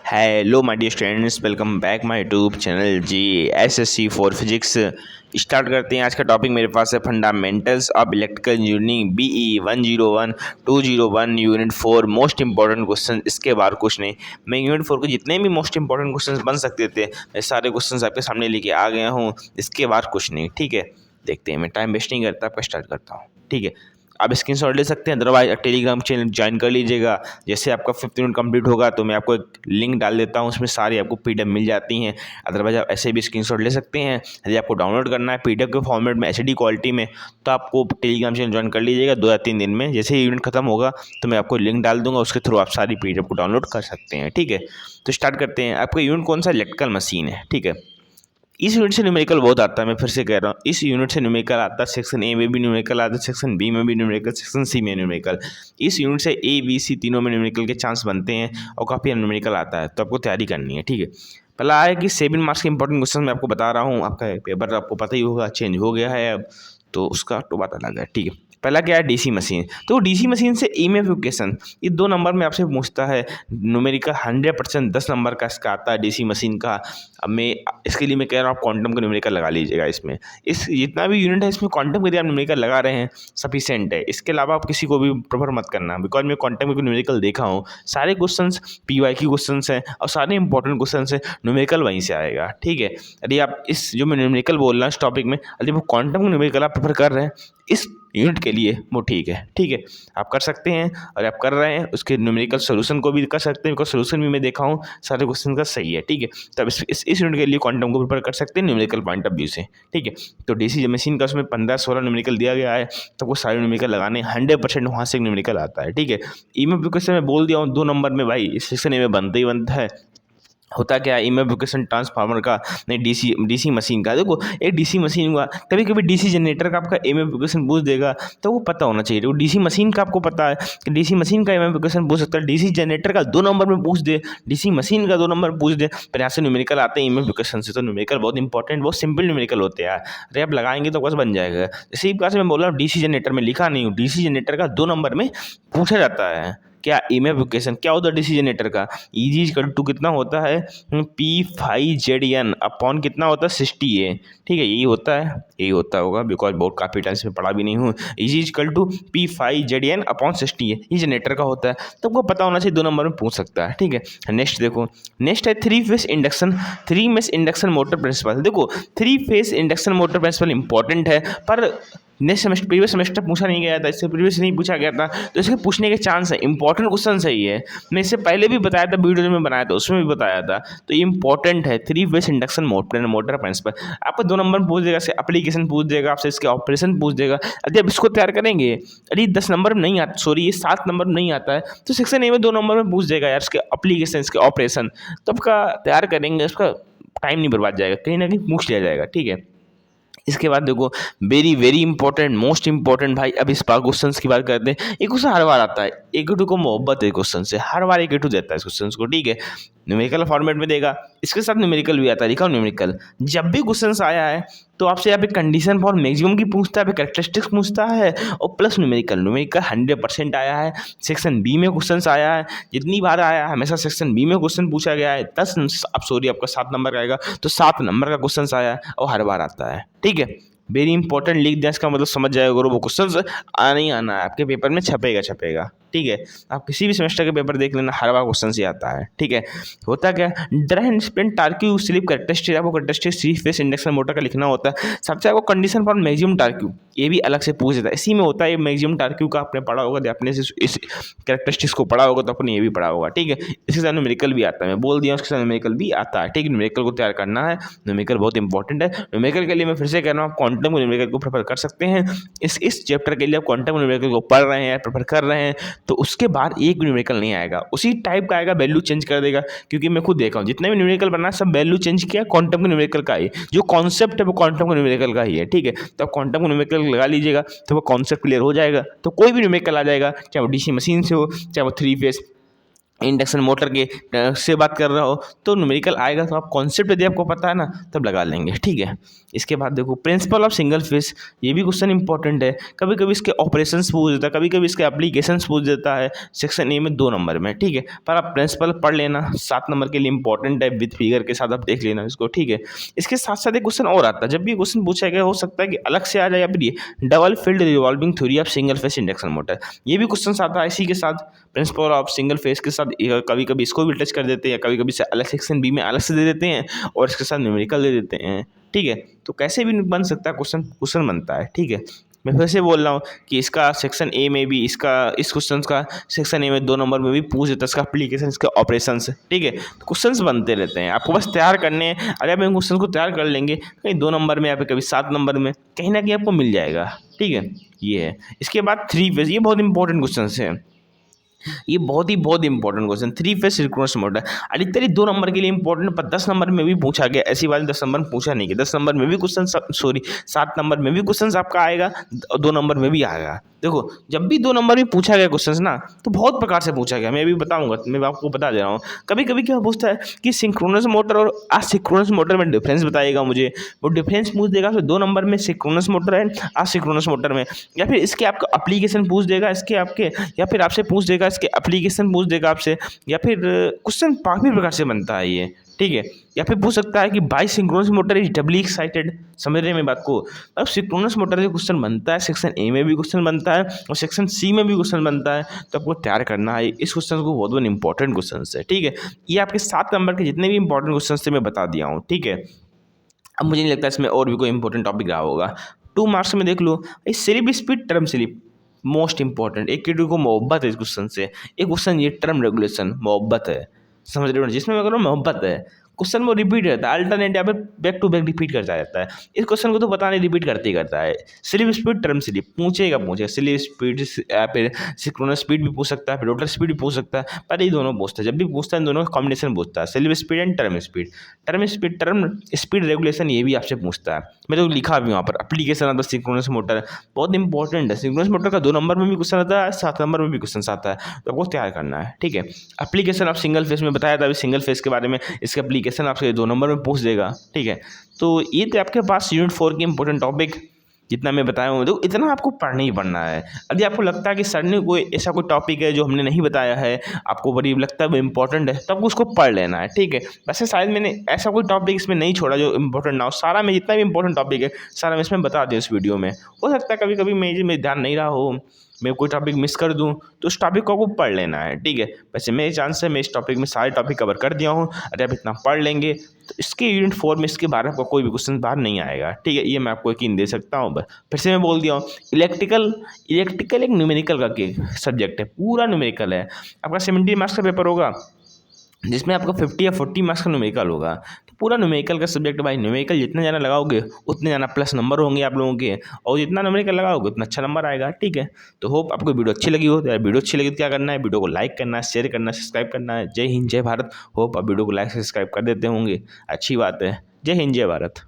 Hello my dear students, welcome back my YouTube channel G SSC for physics. Start करते हैं। आज का topic मेरे पास है fundamentals of electrical engineering BE 101 201 unit 4 most important question. इसके बारे कुछ नहीं, मैं यूनिट 4 के जितने भी मोस्ट इंपॉर्टेंट क्वेश्चन बन सकते थे मैं सारे क्वेश्चन आपके सामने लेके आ गया हूँ। इसके बाद कुछ नहीं, ठीक है। देखते हैं, मैं टाइम वेस्ट नहीं करता, आपका स्टार्ट करता हूँ, ठीक है। आप स्क्रीनशॉट ले सकते हैं, अदरवाइज टेलीग्राम चैनल ज्वाइन कर लीजिएगा। जैसे आपका 5th यूनिट कंप्लीट होगा तो मैं आपको एक लिंक डाल देता हूँ, उसमें सारी आपको PDF मिल जाती हैं। अदरवाइज आप ऐसे भी स्क्रीनशॉट ले सकते हैं। यदि आपको डाउनलोड करना है PDF के फॉर्मेट में HD क्वालिटी में, तो आपको टेलीग्राम चैनल ज्वाइन कर लीजिएगा 2 या 3 दिन में। जैसे ही यूनिट खत्म होगा तो मैं आपको लिंक डाल दूंगा, उसके थ्रू आप सारी PDF को डाउनलोड कर सकते हैं, ठीक है। तो स्टार्ट करते हैं। आपका यूनिट कौन सा? इलेक्ट्रिकल मशीन है, ठीक है। इस यूनिट से न्यूमेरिकल बहुत आता है, मैं फिर से कह रहा हूँ, इस यूनिट से न्यूमेरिकल आता है। सेक्शन ए में भी न्यूमेरिकल आता है, सेक्शन बी में भी न्यूमेरिकल, सेक्शन सी में न्यूमेरिकल। इस यूनिट से A, B, C तीनों में न्यूमेरिकल के चांस बनते हैं और काफ़ी न्यूमेरिकल आता है, तो आपको तैयारी करनी है, ठीक है। पहला है कि 7 मार्क्स के इंपॉर्टेंट क्वेश्चन मैं आपको बता रहा हूँ। आपका पेपर आपको पता ही होगा, चेंज हो गया है अब, तो उसका तो बात अलग है, ठीक है। पहला क्या है? DC machine. तो DC मशीन से इमेफिकेशन, ये 2 नंबर में आपसे पूछता है। न्यूमेरिकल 100% 10 नंबर का इसका आता है DC मशीन का। अब मैं इसके लिए मैं कह रहा हूँ आप क्वांटम का न्यूमेरिकल लगा लीजिएगा इसमें। इस जितना भी यूनिट है इसमें क्वांटम का यदि आप न्यूमेरिकल लगा रहे हैं सफिशिएंट है। इसके अलावा आप किसी को भी प्रेफर मत करना, बिकॉज मैं क्वांटम का न्यूमेरिकल देखा हूँ। सारे क्वेश्चंस PYQ क्वेश्चंस हैं और सारे इंपॉर्टेंट क्वेश्चंस हैं, न्यूमेरिकल वहीं से आएगा, ठीक है। यदि आप इस जो मैं न्यूमेरिकल बोल रहा हूँ इस टॉपिक में, यदि वो क्वांटम का न्यूमेरिकल आप प्रेफर कर रहे हैं इस यूनिट के लिए, वो ठीक है, ठीक है। आप कर सकते हैं और आप कर रहे हैं, उसके न्यूमेरिकल सोल्यूशन को भी कर सकते हैं, बिकॉज सोल्यूशन भी मैं देखा हूँ सारे क्वेश्चन का सही है, ठीक है। तो आप इस यूनिट के लिए क्वांटम को प्रिपेयर कर सकते हैं न्यूमेरिकल पॉइंट ऑफ व्यू से, ठीक है। तो DC मशीन का उसमें 15-16 न्यूमेरिकल दिया गया है, तो वो सारे न्यूमेरिकल लगाने 100% वहाँ से न्यूमेरिकल आता है, ठीक है। इमेफिकेशन मैं बोल दिया हूँ 2 नंबर में भाई, इस सेक्शन ए में बनता ही बनता है। होता क्या है इमेफिकेशन ट्रांसफार्मर का, नहीं DC मशीन का। देखो एक DC मशीन हुआ, कभी कभी DC जनरेटर का आपका इमेफिकेशन पूछ देगा, तो वो पता होना चाहिए। वो DC मशीन का आपको पता है कि DC मशीन का इमेफिकेशन पूछ सकता है, DC जनरेटर का 2 नंबर में पूछ दे, DC मशीन का 2 नंबर पूछ दे। फिर यहाँ से न्यूमेरिकल आते हैं इमेफिकेशन से, तो न्यूमेरिकल बहुत इंपॉर्टेंट, बहुत सिंपल न्यूमेरिकल होते हैं। अरे आप लगाएंगे तो बस बन जाएगा। जैसे एक बार से मैं बोल रहा हूँ DC जनरेटर में लिखा नहीं हूँ, DC जनरेटर का 2 नंबर में पूछा जाता है। क्या इमेफिकेशन क्या होता है DC जनरेटर का? E=2 कितना होता है? P5ZN अपॉन कितना होता है? 60A, ठीक है। यही होता होगा, बिकॉज बहुत काफ़ी टाइम से मैं पढ़ा भी नहीं हूँ। E=2 P5ZN अपॉन 60A, ये जनरेटर का होता है, तो आपको पता होना चाहिए, 2 नंबर में पूछ सकता है, ठीक है। नेक्स्ट देखो, नेक्स्ट है 3 फेस इंडक्शन मोटर प्रिंसिपल। देखो 3 phase induction motor principle important है, पर नेक्स्ट सेमेस्टर प्रीवियस सेमेस्टर पूछा नहीं गया था, इससे प्रीवियस नहीं पूछा गया था, तो इसके पूछने के चांस है। इंपॉर्टेंट क्वेश्चन सही है, मैं इससे पहले भी बताया था, वीडियो में बनाया था उसमें भी बताया था, तो ये इंपॉर्टेंट है। 3 फेस इंडक्शन मोटर प्रिंसिपल आपको 2 नंबर पूछ देगा, इससे एप्लीकेशन पूछ देगा, आपसे इसके ऑपरेशन पूछ देगा। यदि आप इसको तैयार करेंगे, यदि 10 नंबर में नहीं आता, सॉरी ये 7 नंबर में नहीं आता है, तो सेक्शन ए में 2 नंबर में पूछ देगा यार, इसके एप्लीकेशन, इसके ऑपरेशन, तो आपका तैयार करेंगे, उसका टाइम नहीं बर्बाद जाएगा, कहीं ना कहीं पूछ लिया जाएगा, ठीक है। इसके बाद देखो very very important, most important भाई, अब इस बार क्वेश्चन की बात करते हैं। एक क्वेश्चन हर बार आता है, A2 को मोहब्बत है क्वेश्चन से, हर बार A2 देता है इस क्वेश्चन को, ठीक है। न्यूमेरिकल फॉर्मेट में देगा, इसके साथ न्यूमेरिकल भी आता है। लिखा न्यूमेरिकल, जब भी क्वेश्चन आया है तो आपसे यहाँ पे कंडीशन फॉर मैक्सिमम की पूछता है, कैरेक्टरिस्टिक्स पूछता है, और प्लस न्यूमेरिकल 100% आया है। सेक्शन बी में क्वेश्चन आया है, जितनी बार आया है हमेशा सेक्शन बी में क्वेश्चन पूछा गया है। 10 अब सॉरी आपका 7 नंबर का आएगा, तो 7 नंबर का क्वेश्चन आया है और हर बार आता है, ठीक है। वेरी इंपॉर्टेंट लिख दिया, इसका मतलब समझ जाएगा, अगर वो क्वेश्चन आना ही आना है, आपके पेपर में छपेगा, ठीक है। आप किसी भी सेमेस्टर के पेपर देख लेना, हर बार क्वेश्चन से आता है, ठीक है। होता क्या है, draw and explain torque slip characteristic, आपको कैरेक्टरिस्टिक 3 फेस इंडक्शन मोटर का लिखना होता है। सबसे आपको कंडीशन फॉर मैक्सिमम टार्क्यू, ये भी अलग से पूछ देता है, इसी में होता है। ये मैक्सिमम टार्क्यू का आपने पढ़ा होगा, आपने इस कैरेक्टरिस्टिक्स को पढ़ा होगा तो आपने ये भी पढ़ा होगा, ठीक है। इसके साथ न्यूमेरिकल भी आता है, मैं बोल दिया उसके साथ न्यूमेरिकल भी आता है, ठीक है। न्यूमेरिकल को तैयार करना है, न्यूमेरिकल बहुत इंपॉर्टेंट है। न्यूमेरिकल के लिए मैं फिर से कह रहा हूँ, आप क्वांटम न्यूमेरिकल को प्रेफर कर सकते हैं। इस चैप्टर के लिए आप क्वांटम न्यूमेरिकल को पढ़ रहे हैं, प्रेफर कर रहे हैं, तो उसके बाद एक भी न्यूमेरिकल नहीं आएगा, उसी टाइप का आएगा, वैल्यू चेंज कर देगा। क्योंकि मैं खुद देखा हूँ, जितने भी न्यूमेरिकल बना सब वैल्यू चेंज किया, क्वांटम के न्यूमेरिकल का ही जो कॉन्सेप्ट है वो क्वांटम के न्यूमेरिकल का ही है, ठीक है। तो आप क्वांटम न्यूमेरिकल लगा लीजिएगा, तो वो कॉन्सेप्ट क्लियर हो जाएगा, तो कोई भी न्यूमेरिकल आ जाएगा, चाहे वो DC मशीन से हो, चाहे वो 3 फेस इंडक्शन मोटर के से बात कर रहा हो तो न्यूमेरिकल आएगा, तो आप कॉन्सेप्ट यदि आपको पता है ना तब लगा लेंगे, ठीक है। इसके बाद देखो प्रिंसिपल ऑफ सिंगल फेस, ये भी क्वेश्चन इंपॉर्टेंट है। कभी कभी इसके ऑपरेशंस पूछ देता है, कभी कभी इसके एप्लीकेशंस पूछ देता है सेक्शन ए में 2 नंबर में, ठीक है। पर आप प्रिंसिपल पढ़ लेना, 7 नंबर के लिए इंपॉर्टेंट है, विथ फिगर के साथ आप देख लेना इसको, ठीक है। इसके साथ साथ एक क्वेश्चन और आता है, जब भी क्वेश्चन पूछा गया हो सकता है कि अलग से आ जाए, या फिर ये double field revolving theory of single phase induction motor, ये भी क्वेश्चन आता है इसी के साथ, प्रिंसिपल ऑफ सिंगल फेस के साथ। कभी कभी इसको भी टच कर देते हैं, कभी कभी से अलग सेक्शन बी में अलग से दे देते हैं और इसके साथ न्यूमेरिकल दे देते हैं, ठीक है। तो कैसे भी बन सकता है क्वेश्चन, क्वेश्चन बनता है, ठीक है। मैं फिर से बोल रहा हूँ कि इसका सेक्शन ए में भी, इसका इस क्वेश्चन का सेक्शन ए में 2 नंबर में भी पूछ देता है, इसका एप्लीकेशन, इसके ऑपरेशंस, ठीक है। तो क्वेश्चंस बनते रहते हैं, आपको बस तैयार करने हैं। अगर आप इन क्वेश्चन को तैयार कर लेंगे कहीं 2 नंबर में या फिर कभी 7 नंबर में कहीं ना कहीं आपको मिल जाएगा, ठीक है। ये है। इसके बाद 3 फेज, ये बहुत इंपॉर्टेंट क्वेश्चन है, ये बहुत important question, 3 phase synchronous motor. अधिकतर 2 नंबर के लिए इंपॉर्टेंट, पर 10 नंबर में भी पूछा गया, ऐसी बात 10 नंबर में पूछा नहीं गया, 10 नंबर में भी क्वेश्चन, सॉरी 7 नंबर में भी क्वेश्चन आपका आएगा और 2 नंबर में भी आएगा। देखो जब भी 2 नंबर में पूछा गया क्वेश्चन ना, तो बहुत प्रकार से पूछा गया, मैं अभी बताऊंगा, मैं आपको बता दे रहा हूँ। कभी कभी क्या पूछता है कि सिंक्रोनस मोटर और असिंक्रोनस मोटर में डिफरेंस बताइएगा मुझे, वो डिफरेंस पूछ देगा, फिर 2 नंबर में सिंक्रोनस मोटर है असिंक्रोनस मोटर में, या फिर इसके आपका एप्लीकेशन पूछ देगा इसके आपके, या फिर आपसे पूछ देगा इसके एप्लीकेशन पूछ देगा आपसे, या फिर क्वेश्चन काफ़ी प्रकार से बनता है ये, ठीक है। या फिर पूछ सकता है कि why synchronous motor is doubly excited, समझ रहे हैं मेरी बात को। अब सिंक्रोनस मोटर से क्वेश्चन बनता है, सेक्शन ए में भी क्वेश्चन बनता है और सेक्शन सी में भी क्वेश्चन बनता है, तो आपको तैयार करना है इस क्वेश्चन को, बहुत इंपॉर्टेंट क्वेश्चन है, ठीक है। ये आपके 7 नंबर के जितने भी इंपॉर्टेंट क्वेश्चन थे मैं बता दिया हूँ, ठीक है। अब मुझे नहीं लगता इसमें और भी कोई इंपॉर्टेंट टॉपिक रहा होगा। 2 मार्क्स में देख लो, slip speed term slip most important, एक को मोहब्बत है इस क्वेश्चन से। एक क्वेश्चन ये टर्म रेगुलेशन मोहब्बत है, समझ रहे हो, जिसमें मैं कह रहा हूँ मोहब्बत है, क्वेश्चन वो रिपीट रहता है, अल्टरनेट या फिर बैक टू बैक रिपीट करता रहता है। इस क्वेश्चन को तो पता नहीं रिपीट करते ही करता है। स्लिप स्पीड टर्म स्लिप पूछेगा, स्लिप स्पीड या फिर सिंक्रोनस स्पीड भी पूछ सकता है, फिर रोटर स्पीड भी पूछ सकता है, पर ये दोनों पूछता है, जब भी पूछता है दोनों का कॉम्बिनेशन पूछता है, slip speed and term speed. Term speed regulation ये भी आपसे पूछता है, मैं तो लिखा भी वहाँ पर, application of the synchronous motor, बहुत इंपॉर्टेंट है। सिंक्रोनस मोटर का 2 नंबर में भी क्वेश्चन आता है, 7 नंबर में भी क्वेश्चन आता है, तो आपको तैयार करना है, ठीक है। एप्लीकेशन ऑफ सिंगल फेस में बताया था अभी, सिंगल फेस के बारे में, इसके एप्लीकेशन आपसे 2 नंबर में पूछ देगा, ठीक है। तो ये थे आपके पास यूनिट 4 के इंपॉर्टेंट टॉपिक, जितना मैं बताया हूँ। देखो इतना आपको पढ़ना ही पढ़ना है। यदि आपको लगता है कि सर ने कोई ऐसा कोई टॉपिक है जो हमने नहीं बताया है, आपको बड़ी लगता है वो इंपॉर्टेंट है, तो आपको उसको पढ़ लेना है, ठीक है। वैसे शायद मैंने ऐसा कोई टॉपिक इसमें नहीं छोड़ा जो इंपॉर्टेंट ना हो, सारा में जितना भी इंपॉर्टेंट टॉपिक है सारा मैं इसमें बता दूँ इस वीडियो में। हो सकता है कभी कभी मेरे ध्यान नहीं रहा हो, मैं कोई टॉपिक मिस कर दूं, तो उस टॉपिक को आपको पढ़ लेना है, ठीक है। वैसे मेरे चांस है मैं इस टॉपिक में सारे टॉपिक कवर कर दिया हूँ, अगर आप इतना पढ़ लेंगे तो इसके यूनिट 4 में इसके बारे में आपको कोई भी क्वेश्चन बाहर नहीं आएगा, ठीक है। ये मैं आपको यकीन दे सकता हूँ। बस फिर से मैं बोल दिया हूँ, इलेक्ट्रिकल एक न्यूमेरिकल का सब्जेक्ट है, पूरा न्यूमेरिकल है। आपका 70 मार्क्स का पेपर होगा जिसमें आपका 50 या 40 मार्क्स का न्यूमेरिकल होगा, तो पूरा न्यूमेरिकल का सब्जेक्ट भाई। न्यूमेरिकल जितने ज़्यादा लगाओगे उतने ज़्यादा प्लस नंबर होंगे आप लोगों के, और जितना न्यूमेरिकल लगाओगे उतना अच्छा नंबर आएगा, ठीक है। तो होप आपको वीडियो अच्छी लगी हो। तो यार वीडियो अच्छी लगी तो क्या करना है, वीडियो को लाइक करना है, शेयर करना है, सब्सक्राइब करना है। जय हिंद जय भारत। होप आप वीडियो को लाइक सब्सक्राइब कर देते होंगे, अच्छी बात है। जय हिंद जय भारत।